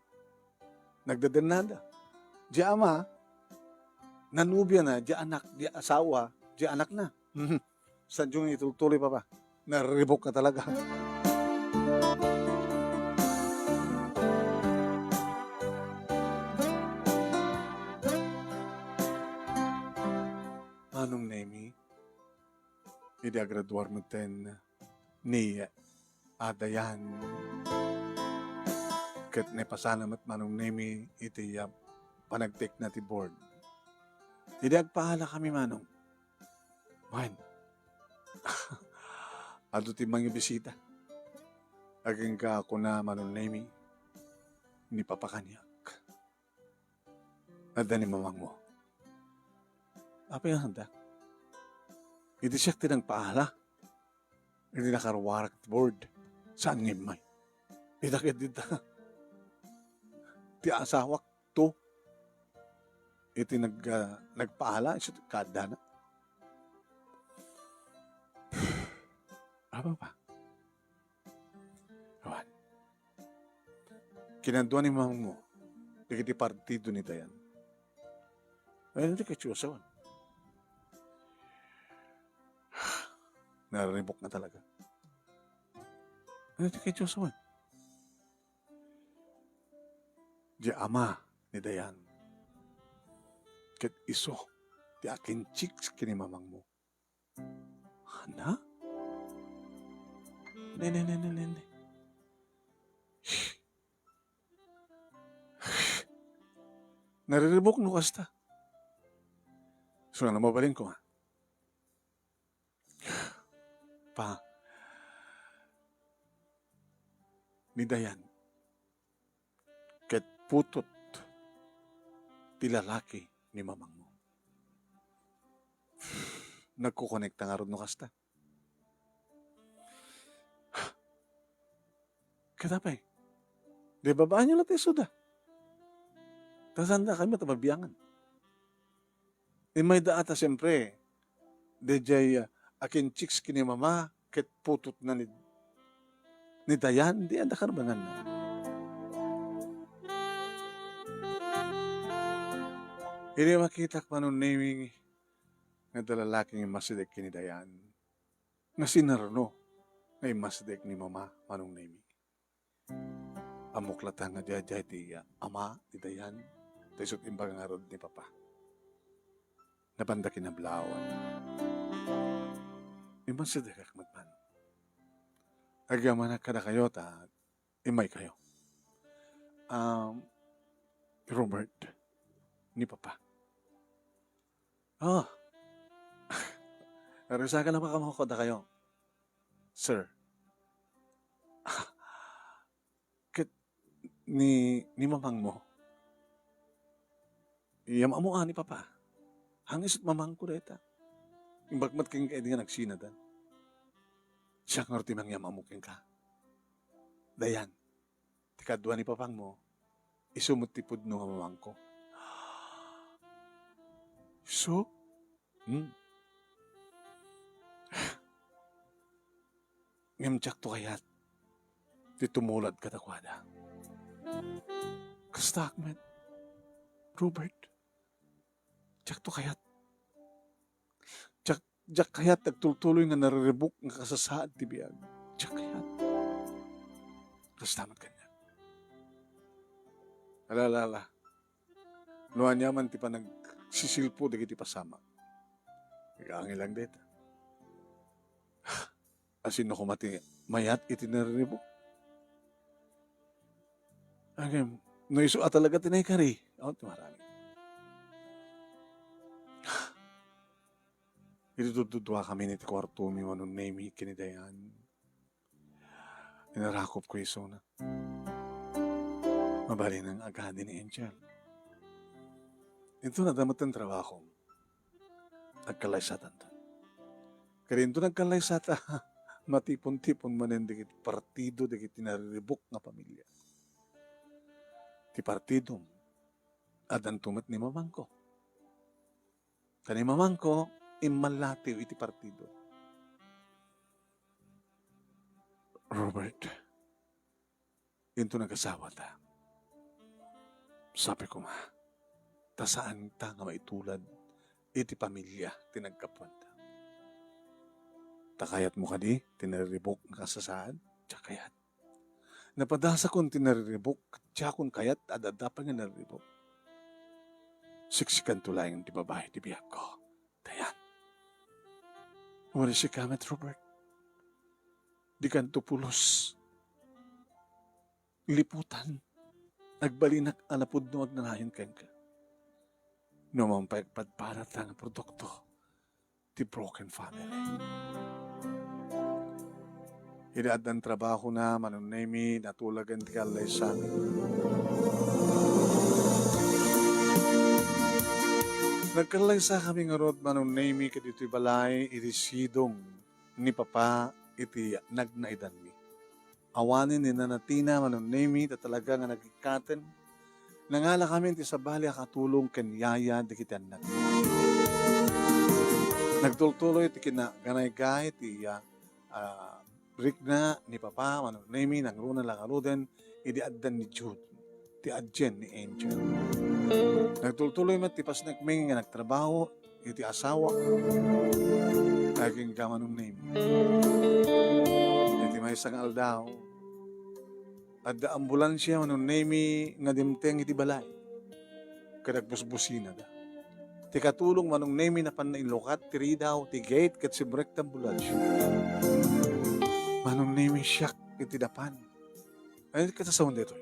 nagdadanada. Di ama, nanubya na, di anak, di asawa, di anak na. Saan yung itutuloy pa ba? Nariribok na talaga. Manong Nemi, hindi agraduar mo ten ni Adayan. Kat nepasanamat Manong Nemi, iti panagtek na ti board. Hindi agpahala kami Manong. Man, ato ti mga bisita. Aging ka ako na Manong Nemi, ni papakanyak. Ada ni mamang mo. Apa yung handa? Hindi siya tinang paala. Hindi nakaruwarak board. Saan ngimay? Itakit dita. Ti asawak to. Iti nagpaala. Ito kada na. Apa pa? Awan. Kinanduan ni mamang mo. Dikiti partido ni Dayan. Ay, hindi kachusawan. Nariribok na talaga. Ano ito kay Diyos man? Di ama ni Dayan. Kat iso, di akin chicks kinimamang mo. Hana? Ne. Nariribok no kasta. So na mabaling ko ha. Pa ni Dayan ket putot ti lalaki ni mamang mo. Nagkukonekta nga ron no kasta. Katapay, di babaan nyo lang tayo suda. Tasanda kami matababiyangan. May daata siyempre, DJ akin chicks kini mama, ket putot na ni Dayan, di anda karbangan na. Ini makita ko Manong Nemi nga dalalaking masidek kini Dayan. Nga sinarno nga masidek ni mama Manong Nemi. Amuklata nga jajay ti ama ni Dayan, tayo imbang nga rod ni papa. Nabanda kinablawan. Iman sa dekak matman. Agyaman na kada kayo, imay kayo. Robert, ni Papa. Pero sa akin na makamukoda kayo, sir. Kit ni mamang mo, iyam amo ani papa. Hangis at mamang ko deta. Imbagmat king kayo nga nagsinadan. Siya ngerti mang yam amo king ka. Dayan, tikadwa ni papang mo, isumot tipod no nga mamang ko. So, ngam tsak to kayat, titumulad katakwada. Kasta Ahmed, Robert, tsak to kayat. Tsak kayat nagtultuloy nga nariribok nga kasasaad ti biyag. Tsak kayat. Kastamat kanya. Alalala. Luan yaman ti pa nagsisilpo di kiti pasama. Ikaangi lang deta. Asin no kumati mayat iti nariribok. Agam, no iso talaga tinay kari. O, tumarami. Itutudwa kami niti kwarto mi wanon name kinidayan. Inarakop ko iso na. Mabali ng agadi ni Angel. Ito na damat ang trabaho. Nagkalaysatan ta. Kaya ito nagkalaysata, matipon-tipon manin dikit partido dikit tinariribok nga pamilya. Ti partido, adan tumat ni mamangko. Kani mamangko, imalatiw iti partido. Robert, ito nag-asawa ta. Sabi ko nga, tasaan ta nga maitulad iti pamilya tinagkapuan ta. Takayat mo ka di, tinariribok nga kasasaan, tsakayat. Napadasa kong tinariribok, tsakon kayat, adadapan nga nariribok. Siksikan tulayang di babae di biyag ko. Dayan. Wala si kamet, Robert. Di kanto pulos. Liputan. Nagbalinak anapod no agnanahin kang ka. Numampayagpadparat ang produkto. Di broken family. Hidaad ng trabaho na manunemi natulagan ti kalay sa amin. Nagkalay sa kami nga rod manunemi kadito'y balay irisidong ni Papa iti nagnaidan mi. Awanin ni nanatina manunemi ta talaga nga nagikaten. Nangala kami ti sabali akatulong kenyaya di kita anak. Nagtultuloy ti kinaganay-gay ti Rigna ni Papa manunemi nang runa lang aluden idi addan ni Jude ti adjen ni Angel. Nagtultuloy man ti pasnagming nga nagtrabaho iti asawa naging kamanunemi. Iti may isang aldaw adda ambulansya manunemi nga dimteng iti balay kadagbusbusina da. Ti katulong manunemi na panainlokat ti ridaw ti gate ket si brek ambulansya. Manunemi siyak iti dapan. Ay katasawon dito.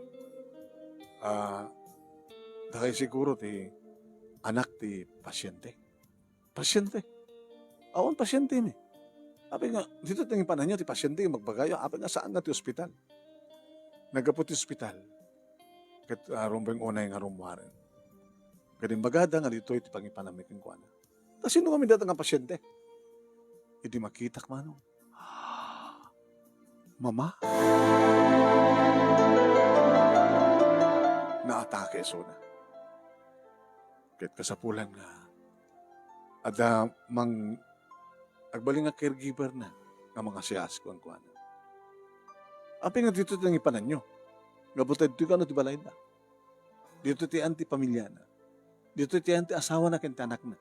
Dahil siguro ti anak ti pasyente. Pasyente. Awan pasyente ni. Api nga, dito tingin pa na niya ti pasyente magbagayo. Api nga saan nga ti ospital. Nagapot ti ospital. Kat rumbeng unay nga rumwaran. Kading bagada nga dito iti pangipanamikin ko na. Tas sino kami dito nga pasyente? Iti makitak manong. Mama? Naatake so na. Kahit kasapulan nga, ada mang agbaling nga caregiver na nga mga siyas ko ang kuwanan. Api nga dito ng ipanan nyo. Gabutad ito ka no ti balay na. Dito ti anti pamilya na. Dito ti anti asawa na kenta anak na.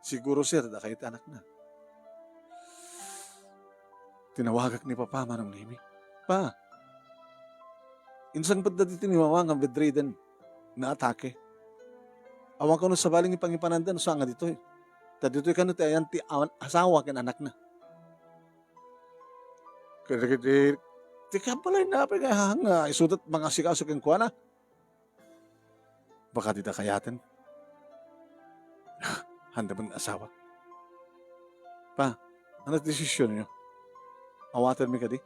Siguro sir, da kayo ti anak na. Tinawagak ni Papa manong nimi. Pa, insang pagda dito ni Mama nga bedridden na atake. Awan ka no sa baling ipangipananda no saan nga dito eh. Ta dito ka no ti ayan ti asawa ken anak na. Kaya ti kapalay na pa nga isudat mga sikaso ken kuana. Baka di ta kayaten. Handa man asawa. Pa, ano desisyon niyo? Awatan mi ka di?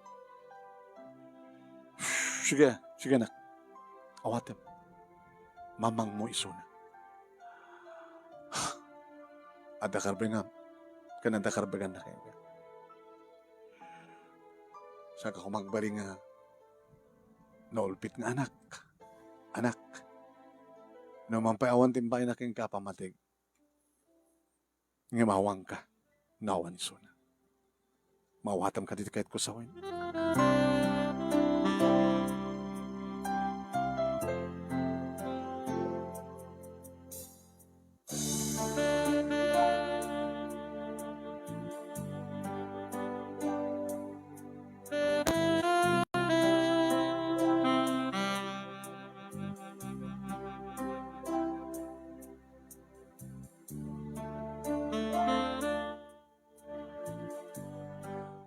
Sige, sige nak. Awatan. Mamang mo isuna. Ada karbengam. Kanada karbegan na kayo. Saka ko magbaling nga naulpit nga anak. Anak. No mampayawan timbay na king kapamatig. Nga mawang ka. Nawan isuna. Mawatam ka dito kahit ko sawin.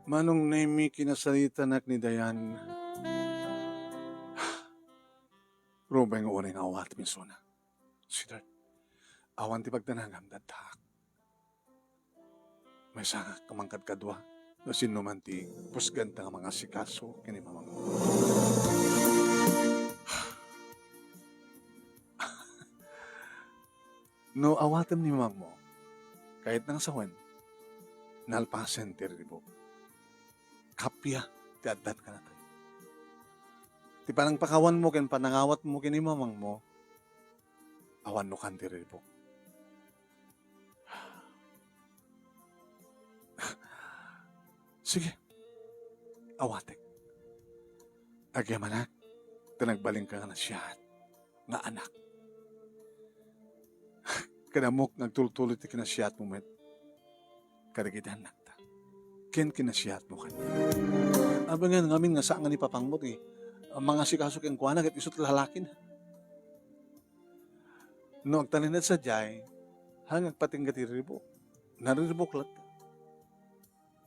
Manong Naimi kinasalita nak ni Dayan. Rubay nga unay nga awat minsuna. Sidar, awan ti pagdanangam dadak. May sanga kamangkad kadwa. No sino man ti pusganta nga mga sikaso kini mamang. No awatam ni mamang mo, kahit nang sawan, nalpasen ti ribo. Kapya, ti addan ka na tayo. Ti panang pakawan mo, ken panangawat mo, kini mamang mo, awan no kan ti ribo. Sige, awatek. Agyamanak, tinagbaling ka nga na siya, nga anak. Kanamok, nagtultulit ti kinasiyat mo, met. Karagitan nakta. Ken kinasiyat mo kanya. Aba nga, ngamin nga saan nga ni papangmot eh. Ang mga sikasok yung kuwanak at isot lalakin. No, agtalinat sa jay, hanggang pating gatiribok. Nariribok lat.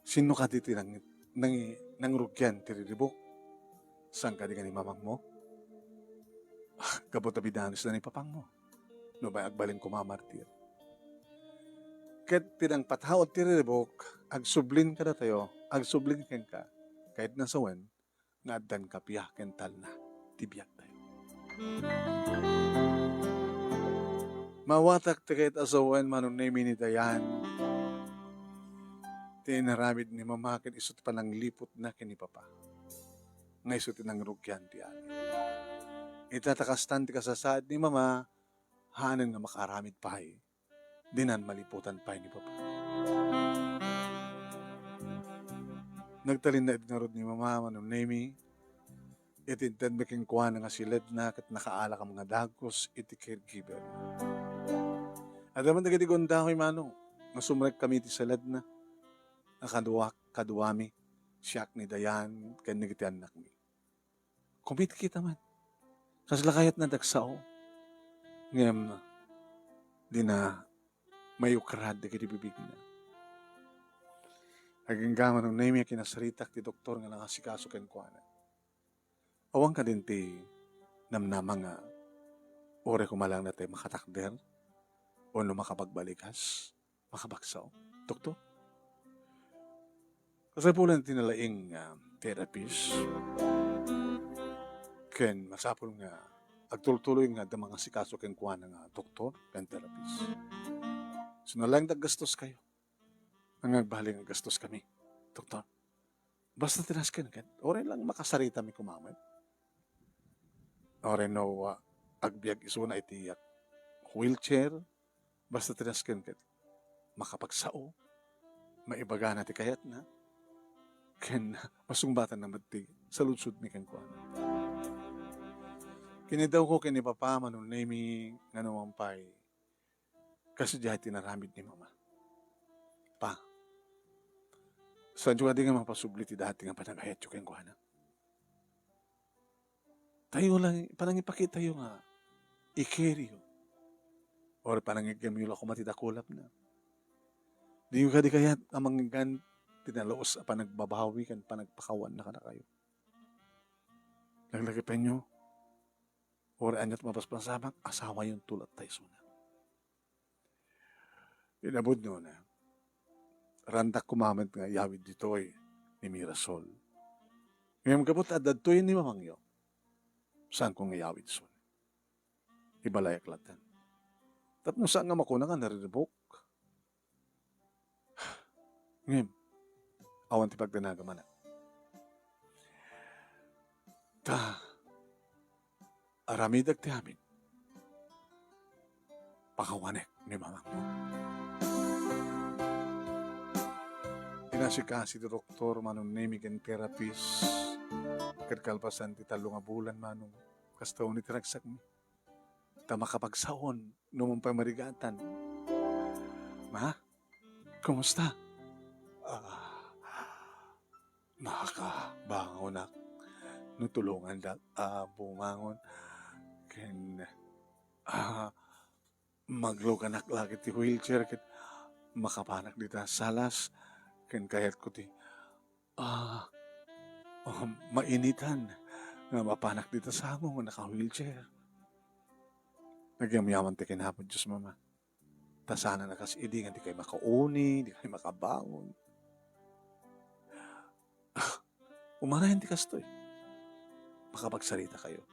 Sino ka diti nang rugyan tiriribok? Saan ka di ka ni mamang mo? Kabutabidanis na ni papang mo. No ba agbalin ko mamartir? Ket tinang pathaot tiriribok, agsublin ka na tayo, agsublin ken ka, kahit nasawen, nga addan kapiyah kental na, tibiyag tayo. Mawatak ti kahit asawen manon na ni Dayan, tinaramid ni mamakin isot pa ng lipot na kini papa. Nga isot tinang rugyan ti amin. Itatakastan ti kasasaad ni mama, hanan nga makaramid pahay. Dinan maliputan pahay ni papa. Nagtalin na idnarod ni mama manon nemi, itintan making kuha nga silid na kat nakaala ka mga dagos iti caregiver. At naman nagatigonda ko manong, nasumrek kami ti silid na, kaduwami, siyak ni Dayan, kaya nagiti anak mi. Kumit kita man. Kasi lakayat na dagsao. Ngem, di na may ukrad na kitibibig na. Haging gaman ng naimi kinasaritak ti doktor nga nakasikaso ken kuana. Awang ka din ti namnamang nga ore kumalang na tayo makatakder o no makapagbalikas, makabaksaw. Doktor? Kasi po lang tinalaing therapist. Ken masapol nga agtuloy nga da mga sikaso ken kuana nga doktor ken therapist. So nalang gastos kayo. Ang agbaling ang gastos kami, doktor. Basta tinasken ken, ore lang makasarita mi kumaman. Ore no agbiag isuna iti wheelchair, basta tinasken ken makapagsao, maibaga na ti kayat na, ken masungbatan na mati sa lutsud mi ken kuana. Kinidaw ko kini papa manon nemi nga nawampay, kasi dihay tinaramid ni mama. Pa, saan juga di nga mapasubli ti dati nga panagayat yung kuhana. Tayo lang, panang ipakita yung ikeri yun. Or panang igamilo ako matidakulap na. Di yung kadi kayat amang gan tinalaos panagbabawi kan panagpakawan na ka na kayo. Laglagi pa nyo, or anyat mapaspansabang, asawa yung tulad tayo suna. Inabod nyo na. randak kumamit nga yawid ditoy ni Mirasol. Ngayon kabot adadtoy ni mamangyo. Saan kong yawid son? Ibalay aklatan. Tapos saan nga makuna nga nariribok? Ngayon, awan ti pagdanaga man. Aramidag ti amin. Pakawanek ni mamang mo. Inasika si doktor manong naming and therapist. Kadkalpasan ti talo nga bulan manong kastaw ni tiragsak mi. Ta makapagsaon numang pamarigatan. Ma, kumusta? Nakakabangaw na. Nutulungan da bumangon. Ken magluganak lagi ti wheelchair ket makapanak dita salas ken kayat ko ti mainitan nga mapanak dito sa among naka-wheelchair. Nagyamyaman ti kinapod Diyos mama. Ta sana nakasidi nga di kayo makauni, di kayo makabangon. Umanayan ti kastoy. Makapagsalita kayo.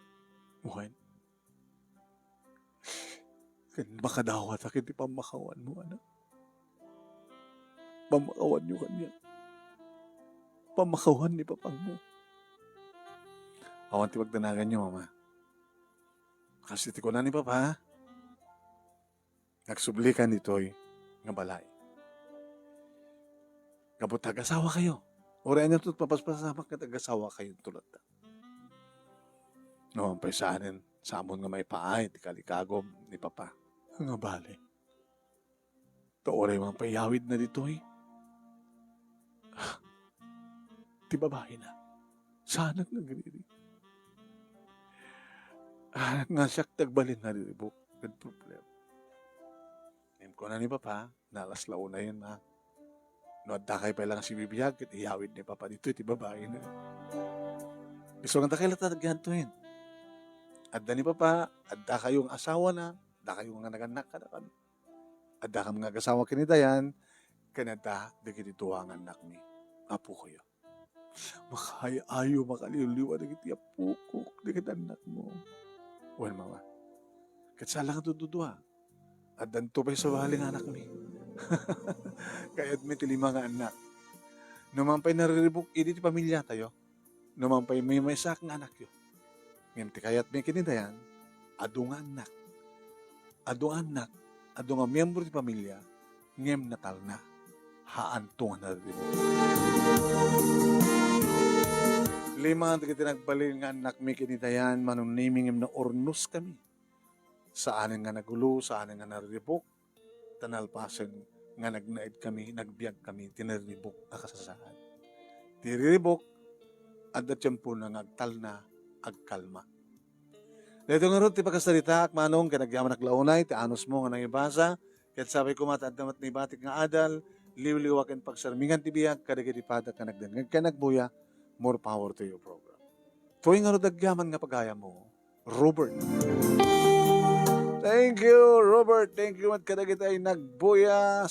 Muhain. Makadawat akin di pamakawan mo, anak. Pamakawan niyo kanya. Pamakawan ni papang mo. Awan ti pagdanagan niyo, mama. Kasi ti ko na ni papa, nagsublikan dito'y nga balay. Kabut tag-asawa kayo. Urayan niyo ito't papaspasamak na tag-asawa kayo tulad na. Noong paisanin, sa amon nga may paay, ti kalikagom ni papa. Nga bali. Taoray mga payawid na dito'y. Ti babae na. Sana nagriri. Nga siyak tagbalin na riribok. Good problem. Ngayon ko na ni papa, nalaslaw na yun na. No, adakay pa lang si bibiyag, at iyawid ni papa dito, ti babae na. Gusto nga takay latagyan to yun. Adda ni papa, adda kayong asawa na, adda kayong nga naganak ka na kami. Adda kang mga asawa kinidayan, kanada, dagiti tuwang anak ni apo ko yun. Makaya-ayo, makaliliwa, dagiti apo ko, dagiti anak mo. Well, mama, katsala ka tutudwa. Addan to pa sa bahaling anak mi. Kaya't may tilima nga anak. Numampay nariribok, hindi ti pamilya tayo. Numampay may sak nga anak yun. Ngayon ti kaya't may kinidayan, ado nga anak. Ado anak, ado nga miyembro ti pamilya, ngem natal na, haan to nga nariribok. Lima nga tinagbalin nga anak may kinidayan, manunimingim na ornos kami. Saan nga nagulo, saan nga nariribok, tanalpasan nga nagnaid kami, nagbiag kami, tinaribok na kasasaan. Tiriribok, adat yan po na ngagtal na, agkalma. Dito nga ron, ti pagkasalita, manong, kanagyaman naglaunay, ti anos mo nga nangibasa, kahit sabi ko matadamat ni batik nga adal, liwliwakin pagsarmingan ti biyag, kadagitipata ka nagdangan, kanagbuya, more power to your program. Tuwing nga ron, dagyaman nga pagaya mo, Robert. Thank you, Robert. Thank you, at kadagitay nagbuya